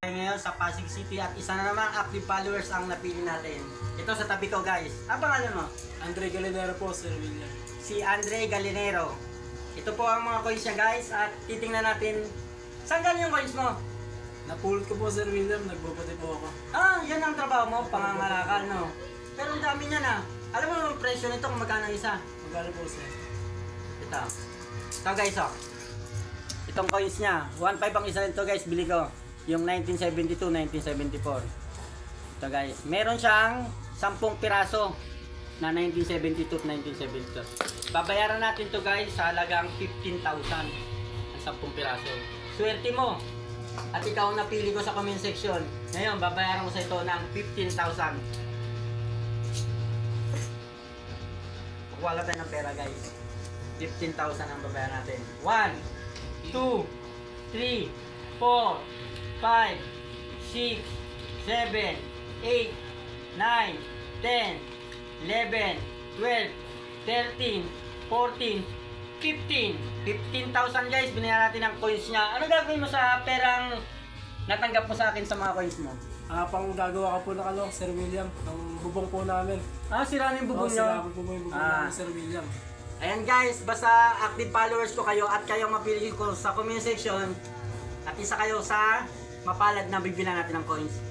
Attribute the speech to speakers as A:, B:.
A: Ngayon sa Pasig City at isa na namang active followers ang napili natin. Ito sa tabi ko guys. Ang pangalan mo?
B: Andre Galinero po, Sir William.
A: Si Andre Galinero. Ito po ang mga coins niya guys at titingnan natin saan galing yung coins mo?
B: Napulot ko po, Sir William. Nagbubuti po ako.
A: Ah, yan ang trabaho mo, pangangalakal no? Pero ang dami niya na. Alam mo yung presyo nito kung magkano ang isa?
B: Magkano po, Sir?
A: Ito. Ito guys oh. Itong coins niya. 1.5 ang isa nito guys, bili ko. Yung 1972, 1974. Ito guys. Meron siyang 10 piraso na 1972 1972. Babayaran natin to guys sa halagang 15,000 ang 10 piraso. Swerte mo. At ikaw ang napili ko sa comment section. Ngayon, babayaran ko sa ito ng 15,000. Wala tayo ng pera guys. 15,000 ang babayaran natin. 1, 2, 3, 4, 5, 6, 7, 8, 9, 10, 11, 12, 13, 14, 15. 15,000 guys, binayaran natin ang coins niya. Ano gagawin mo sa perang natanggap mo sa akin sa mga coins mo?
B: Pang gagawa ka po ng Sir William. Ang bubong po namin.
A: Ah, sira na yung bubong nyo?
B: Sira po po yung bubong namin, Sir William.
A: Ayan guys, basta active followers ko kayo at kayo mapili ko sa comment section at isa kayo sa mapalad na bibilan natin ng coins.